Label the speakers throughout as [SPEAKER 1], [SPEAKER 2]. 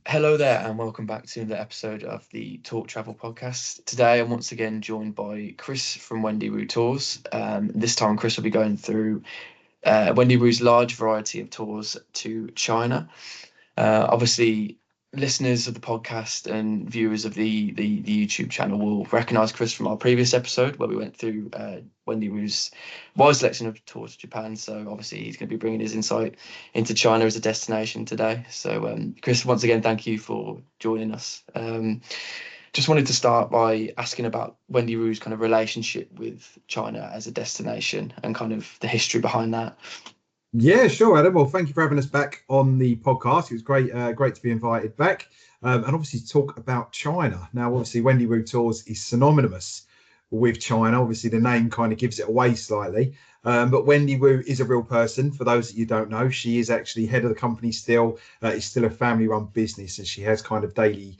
[SPEAKER 1] Hello there, and welcome back to another episode of the Talk Travel podcast. Today, I'm once again joined by Chris from Wendy Wu Tours. This time, Chris will be going through Wendy Wu's large variety of tours to China. Obviously, listeners of the podcast and viewers of the YouTube channel will recognise Chris from our previous episode where we went through Wendy Wu's wide selection of tours to Japan. So obviously he's going to be bringing his insight into China as a destination today. So Chris, once again, thank you for joining us. Just wanted to start by asking about Wendy Wu's kind of relationship with China as a destination and kind of the history behind that.
[SPEAKER 2] Yeah, sure, Adam. Well, thank you for having us back on the podcast. It was great to be invited back, and obviously talk about China. Now, obviously, Wendy Wu Tours is synonymous with China. Obviously, the name kind of gives it away slightly, but Wendy Wu is a real person. For those that you don't know, she is actually head of the company still. It's still a family-run business, and she has kind of daily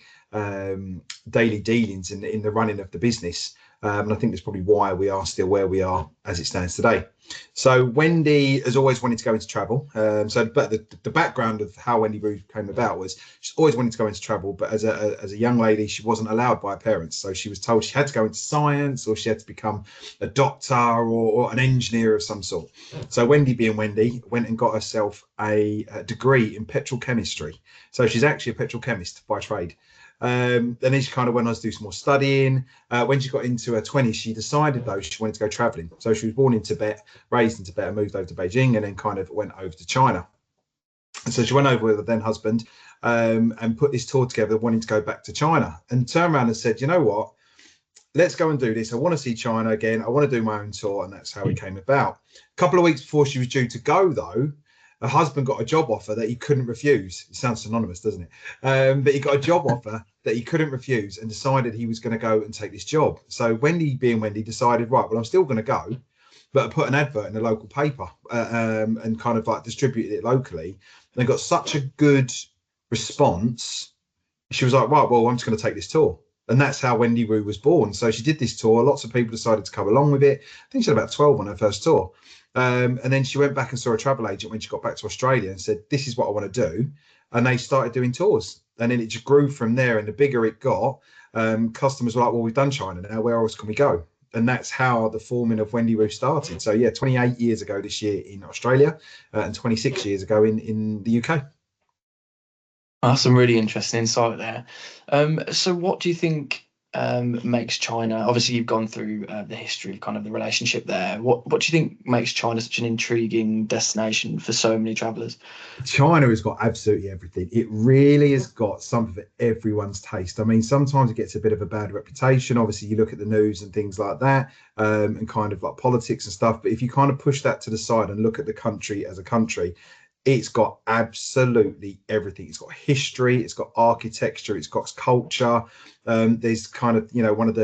[SPEAKER 2] dealings in the running of the business. And I think that's probably why we are still where we are as it stands today. So Wendy has always wanted to go into travel. But the background of how Wendy Wu came about was she's always wanted to go into travel, but as a young lady, she wasn't allowed by her parents. So she was told she had to go into science, or she had to become a doctor or an engineer of some sort. So Wendy, being Wendy, went and got herself a degree in petrochemistry. So she's actually a petrochemist by trade. And then she kind of went on to do some more studying. When she got into her 20s, she decided, though, she wanted to go traveling. So she was born in Tibet, raised in Tibet, and moved over to Beijing, and then kind of went over to China. And so she went over with her then husband and put this tour together, wanting to go back to China, and turned around and said, you know what? Let's go and do this. I want to see China again. I want to do my own tour. And that's how it came about. A couple of weeks before she was due to go, though, her husband got a job offer that he couldn't refuse. It sounds synonymous, doesn't it? But he got a job offer that he couldn't refuse and decided he was going to go and take this job. So Wendy, being Wendy, decided, right, well, I'm still going to go, but I put an advert in the local paper and kind of like distributed it locally. And got such a good response. She was like, right, well, I'm just going to take this tour. And that's how Wendy Wu was born. So she did this tour. Lots of people decided to come along with it. I think she had about 12 on her first tour. And then she went back and saw a travel agent when she got back to Australia and said, this is what I want to do. And they started doing tours. And then it just grew from there. And the bigger it got, customers were like, well, we've done China now. Where else can we go? And that's how the forming of Wendy Wu started. So, yeah, 28 years ago this year in Australia and 26 years ago in the UK.
[SPEAKER 1] That's some really interesting insight there. So what do you think makes China, obviously you've gone through the history of kind of the relationship there. What do you think makes China such an intriguing destination for so many travellers?
[SPEAKER 2] China has got absolutely everything. It really has got something for everyone's taste. I mean, sometimes it gets a bit of a bad reputation. Obviously, you look at the news and things like that, and kind of like politics and stuff. But if you kind of push that to the side and look at the country as a country, it's got absolutely everything. It's got history, it's got architecture, it's got culture. There's kind of, one of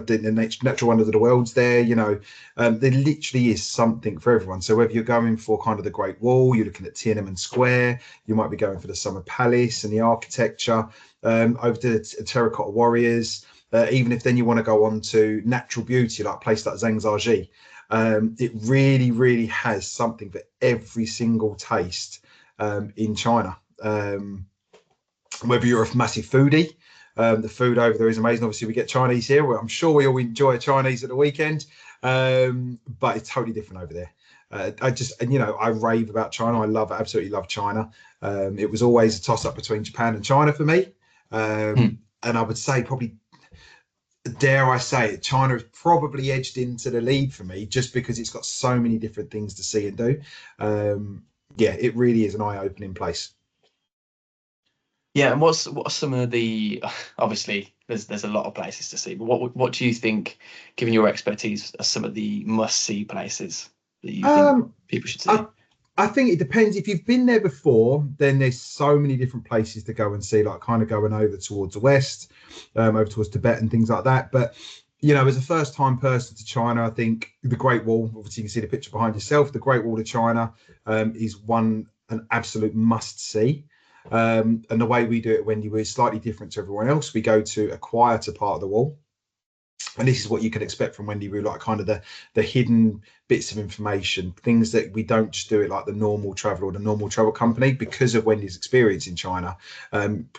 [SPEAKER 2] the natural wonders of the world's there. There literally is something for everyone. So whether you're going for kind of the Great Wall, you're looking at Tiananmen Square, you might be going for the Summer Palace and the architecture, over to the Terracotta Warriors. Even if then you want to go on to natural beauty, like a place like Zhangjiajie. It really, really has something for every single taste in China. Whether you're a massive foodie, the food over there is amazing. Obviously, we get Chinese here. I'm sure we all enjoy Chinese at the weekend, but it's totally different over there. I rave about China. Absolutely love China. It was always a toss-up between Japan and China for me. And I would say probably, dare I say it, China has probably edged into the lead for me just because it's got so many different things to see and do. It really is an eye-opening place.
[SPEAKER 1] Yeah, and what are some of the, obviously there's a lot of places to see, but what do you think, given your expertise, are some of the must-see places that you think people should see?
[SPEAKER 2] I think it depends. If you've been there before, then there's so many different places to go and see, like kind of going over towards the west, over towards Tibet and things like that. But, as a first-time person to China, I think the Great Wall, obviously you can see the picture behind yourself, the Great Wall of China is an absolute must-see. And the way we do it when you is slightly different to everyone else. We go to a quieter part of the wall. And this is what you can expect from Wendy Wu, like kind of the hidden bits of information, things that we don't just do it like the normal travel or the normal travel company. Because of Wendy's experience in China,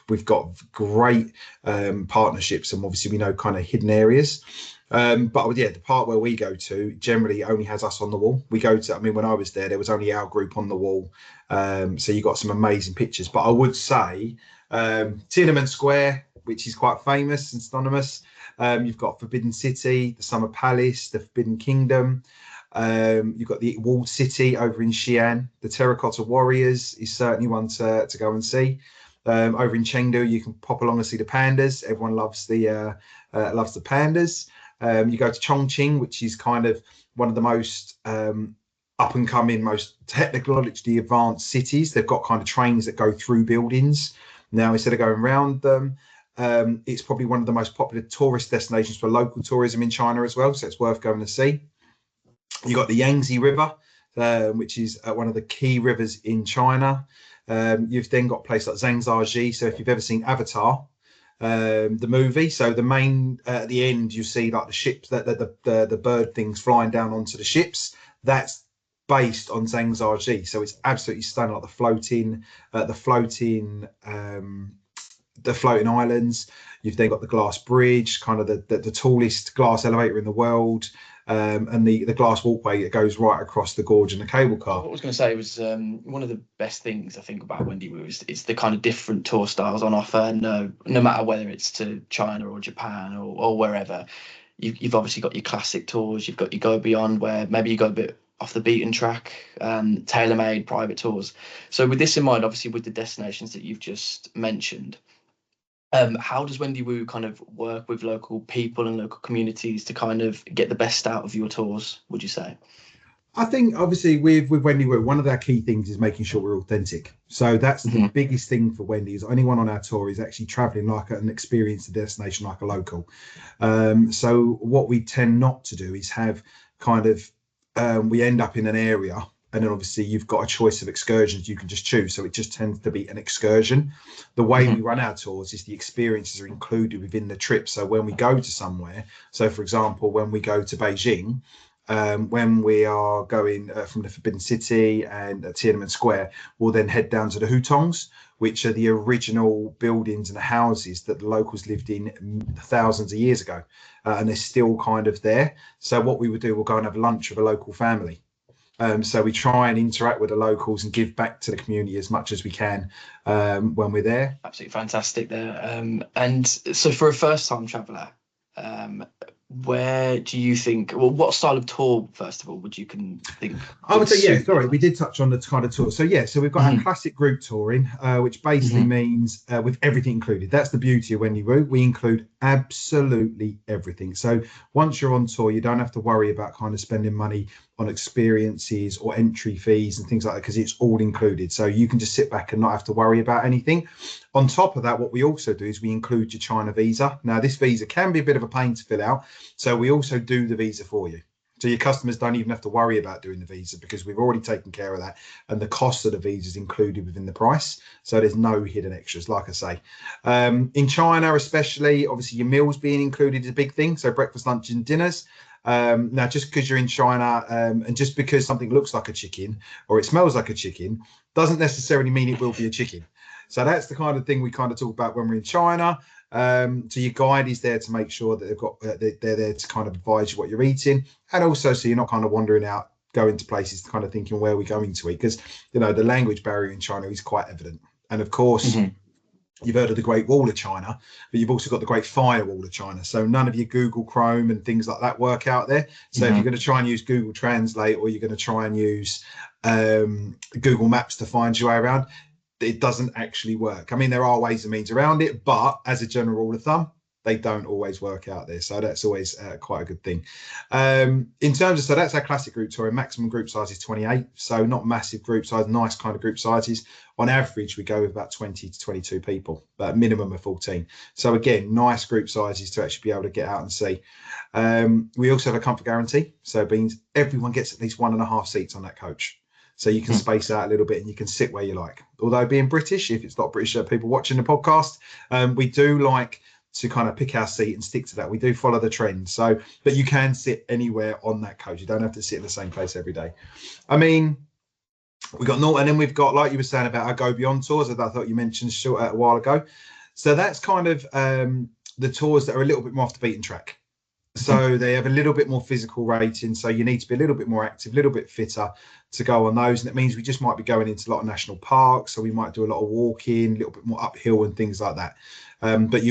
[SPEAKER 2] we've got great partnerships, and obviously we know kind of hidden areas. But yeah, the part where we go to generally only has us on the wall. We go to, I mean, when I was there was only our group on the wall. So you got some amazing pictures. But I would say Tiananmen Square, which is quite famous and synonymous. You've got Forbidden City, the Summer Palace, the Forbidden Kingdom. You've got the Walled City over in Xi'an. The Terracotta Warriors is certainly one to go and see. Over in Chengdu, you can pop along and see the pandas. Everyone loves the pandas. You go to Chongqing, which is kind of one of the most up and coming, most technologically advanced cities. They've got kind of trains that go through buildings now instead of going around them. It's probably one of the most popular tourist destinations for local tourism in China as well, so it's worth going to see. You've got the Yangtze River, which is one of the key rivers in China. You've then got a place like Zhangjiajie. So if you've ever seen Avatar, the movie, so the main at the end you see like the ships, that the bird things flying down onto the ships. That's based on Zhangjiajie, so it's absolutely stunning, like the floating islands. You've then got the glass bridge, kind of the tallest glass elevator in the world, and the glass walkway that goes right across the gorge and the cable car.
[SPEAKER 1] What I was going to say was one of the best things I think about Wendy Wu is the kind of different tour styles on offer. No matter whether it's to China or Japan or wherever, you've obviously got your classic tours. You've got your go beyond, where maybe you go a bit off the beaten track, tailor-made private tours. So with this in mind, obviously with the destinations that you've just mentioned, how does Wendy Wu kind of work with local people and local communities to kind of get the best out of your tours, would you say?
[SPEAKER 2] I think obviously with Wendy Wu, one of our key things is making sure we're authentic. So that's the biggest thing for Wendy, is anyone on our tour is actually traveling like an experience, a destination like a local. So what we tend not to do is have kind of, we end up in an area, and then obviously you've got a choice of excursions you can just choose. So it just tends to be an excursion. The way we run our tours is the experiences are included within the trip. So when we go to somewhere, so for example, when we go to Beijing, when we are going from the Forbidden City and Tiananmen Square, we'll then head down to the Hutongs, which are the original buildings and houses that the locals lived in thousands of years ago. And they're still kind of there. So what we would do, we'll go and have lunch with a local family. So we try and interact with the locals and give back to the community as much as we can when we're there.
[SPEAKER 1] Absolutely fantastic there. And so for a first-time traveller, where do you think, well, what style of tour, first of all, would you think?
[SPEAKER 2] I would say, yeah, sorry, we did touch on the kind of tour. So, yeah, so we've got our classic group touring, which basically means with everything included. That's the beauty of Wendy Wu. We include absolutely everything. So once you're on tour, you don't have to worry about kind of spending money on experiences or entry fees and things like that, because it's all included. So you can just sit back and not have to worry about anything. On top of that, what we also do is we include your China visa. Now, this visa can be a bit of a pain to fill out, so we also do the visa for you. So your customers don't even have to worry about doing the visa, because we've already taken care of that, and the cost of the visa is included within the price. So there's no hidden extras, like I say. In China, especially, obviously your meals being included is a big thing. So breakfast, lunch, and dinners. Now, just because you're in China and just because something looks like a chicken or it smells like a chicken doesn't necessarily mean it will be a chicken. So that's the kind of thing we kind of talk about when we're in China. So your guide is there to make sure that they're there to kind of advise you what you're eating, and also so you're not kind of wandering out, going to places kind of thinking where we're going to eat, because the language barrier in China is quite evident. And of course, you've heard of the Great Wall of China, but you've also got the Great Firewall of China. So none of your Google Chrome and things like that work out there. So if you're going to try and use Google Translate, or you're going to try and use Google Maps to find your way around, it doesn't actually work. I mean, there are ways and means around it, but as a general rule of thumb, they don't always work out there. So that's always quite a good thing. In terms of, so that's our classic group tour. Maximum group size is 28. So not massive group size, nice kind of group sizes. On average, we go with about 20 to 22 people, but minimum of 14. So again, nice group sizes to actually be able to get out and see. We also have a comfort guarantee. So it means everyone gets at least 1.5 seats on that coach. So you can space out a little bit and you can sit where you like. Although being British, if it's not British people watching the podcast, we do like to kind of pick our seat and stick to that. We do follow the trend. So, but you can sit anywhere on that coach. You don't have to sit in the same place every day. I mean, we got North, and then we've got, like you were saying about our Go Beyond tours that I thought you mentioned a while ago. So that's kind of the tours that are a little bit more off the beaten track. So they have a little bit more physical rating. So you need to be a little bit more active, a little bit fitter to go on those. And it means we just might be going into a lot of national parks. So we might do a lot of walking, a little bit more uphill and things like that. But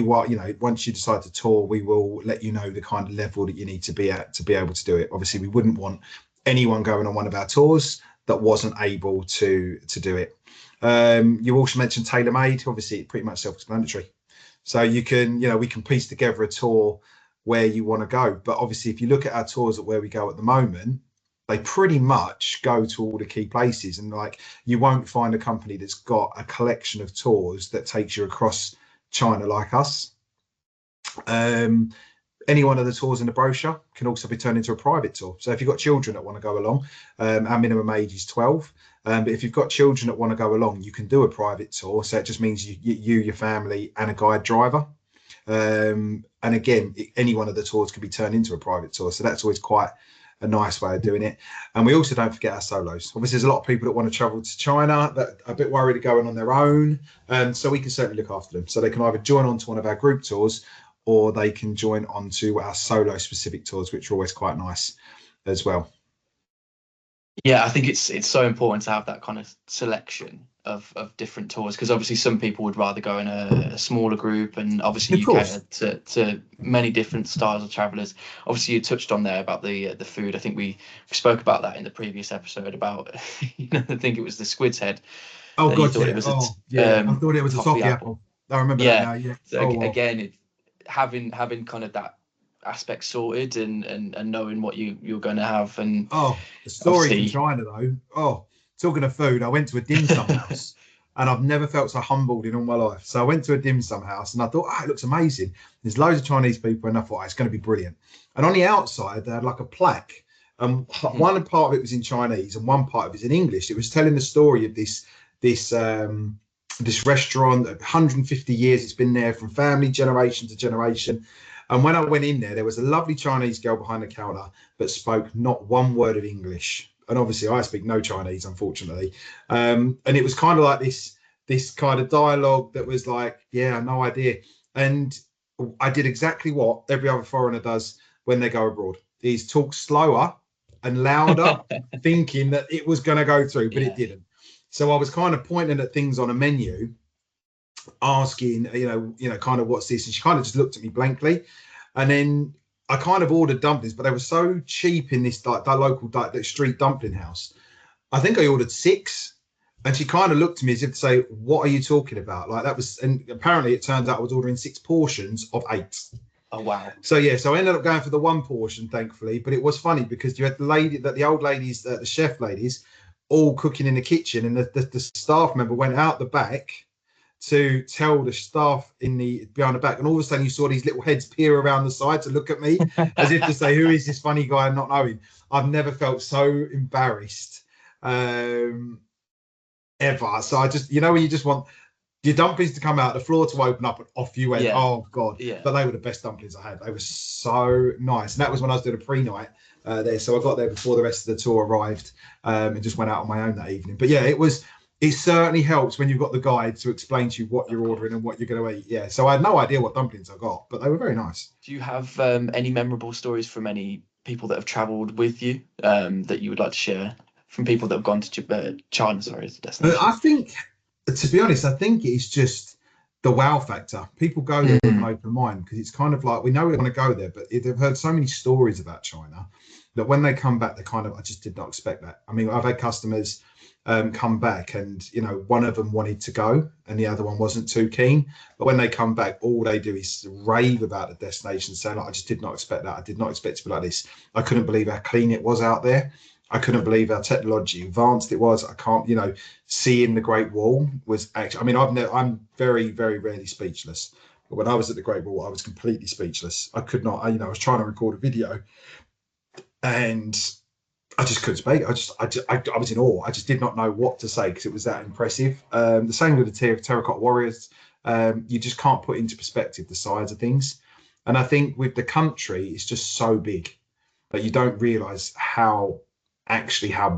[SPEAKER 2] once you decide to tour, we will let you know the kind of level that you need to be at to be able to do it. Obviously, we wouldn't want anyone going on one of our tours that wasn't able to do it. You also mentioned tailor-made. Obviously, pretty much self-explanatory. So you can, we can piece together a tour where you want to go. But obviously, if you look at our tours at where we go at the moment, they pretty much go to all the key places. And like, you won't find a company that's got a collection of tours that takes you across China like us. Any one of the tours in the brochure can also be turned into a private tour. So if you've got children that want to go along, our minimum age is 12. But if you've got children that want to go along, you can do a private tour. So it just means you, your family, and a guide driver. And again, any one of the tours can be turned into a private tour. So that's always quite a nice way of doing it. And we also don't forget our solos. Obviously, there's a lot of people that want to travel to China that are a bit worried of going on their own. So we can certainly look after them. So they can either join on to one of our group tours, or they can join on to our solo specific tours, which are always quite nice as well.
[SPEAKER 1] Yeah, I think it's so important to have that kind of selection of different tours, because obviously some people would rather go in a smaller group, and obviously you cater to many different styles of travellers. Obviously, you touched on there about the food. I think we spoke about that in the previous episode about I think it was the squid's head.
[SPEAKER 2] Oh God,
[SPEAKER 1] yeah.
[SPEAKER 2] I thought it was a toffee apple. I remember that now. Yeah.
[SPEAKER 1] So again, it's having kind of that aspect sorted and knowing what you're going to have. And
[SPEAKER 2] the story from China though, talking of food, I went to a dim sum house and I've never felt so humbled in all my life. So I went to a dim sum house and I thought, it looks amazing, there's loads of Chinese people, and I thought it's going to be brilliant. And on the outside they had like a plaque, one part of it was in Chinese and one part of it was in English. It was telling the story of this restaurant. 150 years it's been there, from family generation to generation. And when I went in there was a lovely Chinese girl behind the counter that spoke not one word of English. And obviously I speak no Chinese, unfortunately. And it was kind of like this kind of dialogue that was like, no idea. And I did exactly what every other foreigner does when they go abroad, is talk slower and louder, thinking that it was going to go through, but it didn't. So I was kind of pointing at things on a menu, asking, kind of what's this? And she kind of just looked at me blankly. And then I kind of ordered dumplings, but they were so cheap in this local street dumpling house. I think I ordered 6. And she kind of looked at me as if to say, what are you talking about? Like that was, and apparently it turns out I was ordering 6 portions of 8.
[SPEAKER 1] Oh, wow.
[SPEAKER 2] So I ended up going for the 1 portion, thankfully. But it was funny because you had the old ladies, the chef ladies, all cooking in the kitchen, and the staff member went out the back to tell the staff behind the back, and all of a sudden you saw these little heads peer around the side to look at me as if to say, who is this funny guy not knowing? I've never felt so embarrassed ever. So I just, when you just want your dumplings to come out, the floor to open up, and off you went. Oh God. But they were the best dumplings I had. They were so nice. And that was when I was doing a pre-night there. So I got there before the rest of the tour arrived, and just went out on my own that evening. But it certainly helps when you've got the guide to explain to you what you're ordering and what you're going to eat. Yeah. So I had no idea what dumplings I got, but they were very nice.
[SPEAKER 1] Do you have any memorable stories from any people that have travelled with you that you would like to share, from people that have gone to China, sorry, as a destination?
[SPEAKER 2] I think, to be honest, it's just the wow factor. People go there with an open mind, because it's kind of like, we know we want to go there, but they've heard so many stories about China that when they come back, I just did not expect that. I mean, I've had customers come back and, one of them wanted to go and the other one wasn't too keen. But when they come back, all they do is rave about the destination, saying, I just did not expect that. I did not expect it to be like this. I couldn't believe how clean it was out there. I couldn't believe how technology advanced it was. I can't, seeing the Great Wall was actually, I'm very, very rarely speechless. But when I was at the Great Wall, I was completely speechless. I could not, I was trying to record a video and I just couldn't speak. I was in awe. I just did not know what to say because it was that impressive. The same with the Terracotta Warriors You just can't put into perspective the size of things. And I think with the country, it's just so big that you don't realize how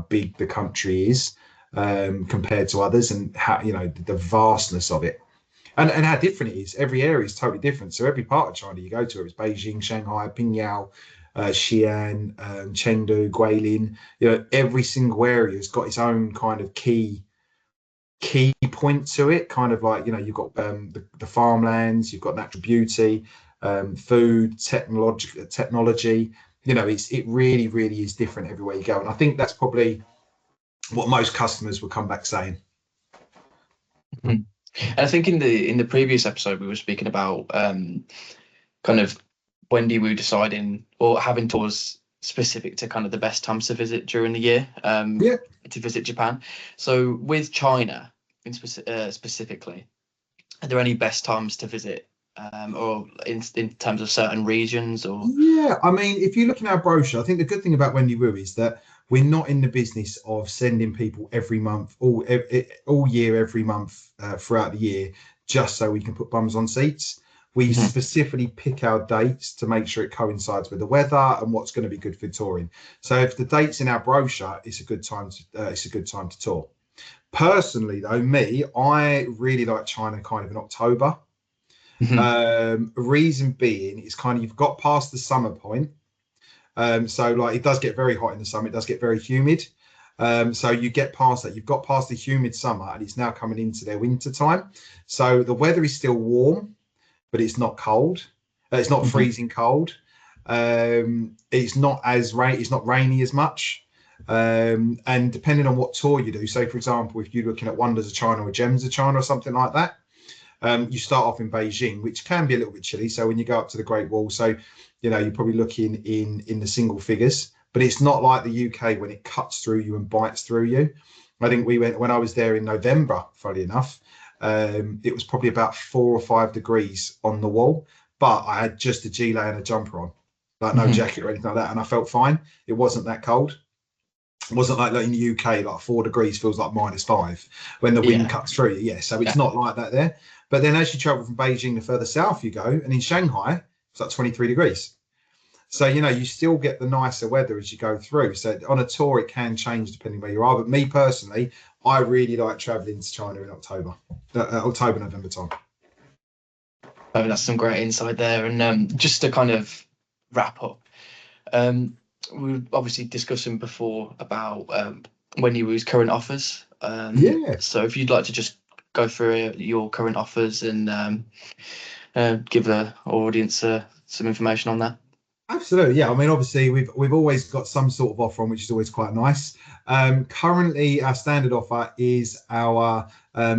[SPEAKER 2] big the country is compared to others, and how, the vastness of it, and how different it is. Every area is totally different. So every part of China you go to, whether it's Beijing, Shanghai, Pingyao, Xi'an, Chengdu, Guilin, every single area has got its own kind of key point to it. Kind of like, you've got the farmlands, you've got natural beauty, food, technology. It really, really is different everywhere you go. And I think that's probably what most customers will come back saying.
[SPEAKER 1] And I think in the previous episode we were speaking about kind of Wendy Wu deciding or having tours specific to kind of the best times to visit during the year to visit Japan. So with China specifically, are there any best times to visit, or in terms of certain regions? Or
[SPEAKER 2] I mean, if you look in our brochure, I think the good thing about Wendy Wu is that we're not in the business of sending people every month, all year, every month throughout the year, just so we can put bums on seats. We specifically pick our dates to make sure it coincides with the weather and what's going to be good for touring. So if the date's in our brochure, it's a good time to tour. Personally, though, I really like China kind of in October. Reason being, it's kind of, you've got past the summer point. So like, it does get very hot in the summer. It does get very humid. So you get past that. You've got past the humid summer, and it's now coming into their winter time. So the weather is still warm, but it's not cold. It's not freezing cold. It's not rainy as much. And depending on what tour you do, so for example, if you're looking at Wonders of China or Gems of China or something like that, you start off in Beijing, which can be a little bit chilly. So when you go up to the Great Wall, so you're probably looking in the single figures, but it's not like the UK when it cuts through you and bites through you. I think when I was there in November, funny enough, it was probably about 4 or 5 degrees on the wall, but I had just a gilet and a jumper on, like no jacket or anything like that, and I felt fine. It wasn't that cold. It wasn't like in the UK, like 4 degrees feels like -5 when the wind cuts through you. So it's not like that there. But then as you travel from Beijing, the further south you go, and in Shanghai, it's like 23 degrees. So, you still get the nicer weather as you go through. So on a tour, it can change depending where you are. But me personally, I really like traveling to China in October, November time.
[SPEAKER 1] Oh, that's some great insight there. And just to kind of wrap up, we were obviously discussing before about Wendy Wu's current offers. So if you'd like to just go through your current offers and give the audience some information on that.
[SPEAKER 2] Absolutely, I mean, obviously we've always got some sort of offer on, which is always quite nice. Currently, our standard offer is our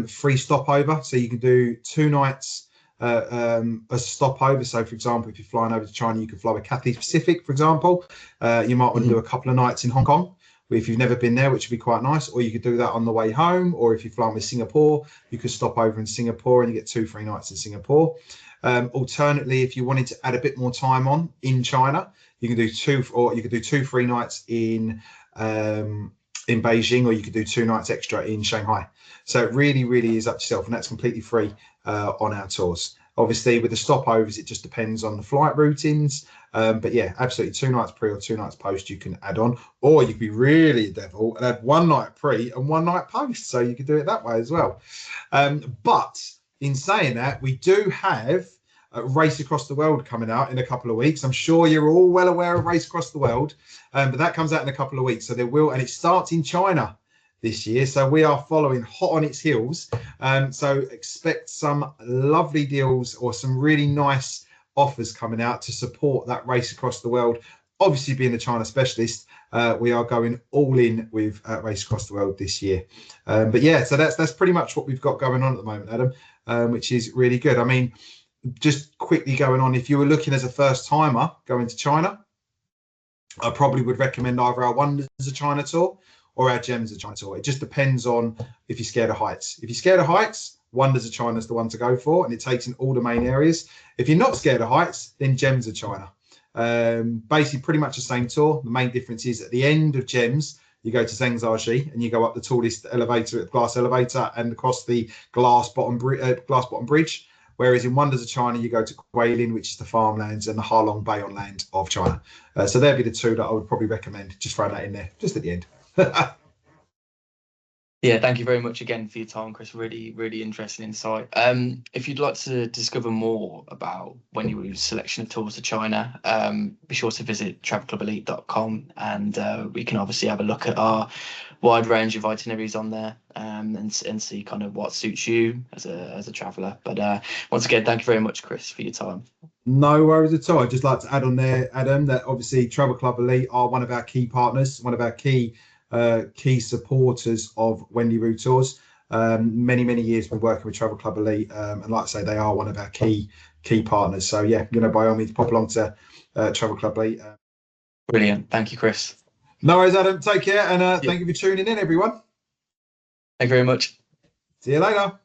[SPEAKER 2] free stopover. So you can do 2 nights a stopover. So, for example, if you're flying over to China, you can fly with Cathay Pacific, for example. You might want to do a couple of nights in Hong Kong if you've never been there, which would be quite nice. Or you could do that on the way home. Or if you're flying with Singapore, you could stop over in Singapore and you get 2 free nights in Singapore. Alternately, if you wanted to add a bit more time on in China, you can do 2 free nights in Beijing, or you could do 2 nights extra in Shanghai. So it really, really is up to yourself, and that's completely free on our tours. Obviously, with the stopovers, it just depends on the flight routings. But yeah, absolutely, 2 nights pre or 2 nights post you can add on, or you could be really a devil and add 1 night pre and 1 night post. So you could do it that way as well. But in saying that, we do have a Race Across the World coming out in a couple of weeks. I'm sure you're all well aware of Race Across the World, but that comes out in a couple of weeks. So and it starts in China this year. So we are following hot on its heels. So expect some lovely deals or some really nice offers coming out to support that Race Across the World. Obviously, being a China specialist, we are going all in with Race Across the World this year. But yeah, so that's pretty much what we've got going on at the moment, Adam, which is really good. I mean, just quickly going on, if you were looking as a first timer going to China, I probably would recommend either our Wonders of China tour or our Gems of China tour. It just depends on if you're scared of heights. If you're scared of heights, Wonders of China is the one to go for, and it takes in all the main areas. If you're not scared of heights, then Gems of China. Basically, pretty much the same tour. The main difference is at the end of Gems, you go to Zhangjiajie and you go up the tallest elevator, glass elevator, and across the glass bottom bridge. Whereas in Wonders of China, you go to Guilin, which is the farmlands, and the Halong Bay on land of China. So there'd be the two that I would probably recommend. Just throw that in there, just at the end.
[SPEAKER 1] Yeah, thank you very much again for your time, Chris. Really, really interesting insight. If you'd like to discover more about Wendy Wu's selection of tours to China, be sure to visit travelclubelite.com, and we can obviously have a look at our wide range of itineraries on there, and see kind of what suits you as a traveller. But once again, thank you very much, Chris, for your time.
[SPEAKER 2] No worries at all. I'd just like to add on there, Adam, that obviously Travel Club Elite are one of our key partners, one of our key supporters of Wendy Wu Tours. Many years we've been working with Travel Club Elite, and like I say, they are one of our key partners. So yeah, by all means, pop along to Travel Club Elite.
[SPEAKER 1] Brilliant. Thank you, Chris.
[SPEAKER 2] No worries, Adam. Take care, and thank you for tuning in, everyone.
[SPEAKER 1] Thank you very much.
[SPEAKER 2] See you later.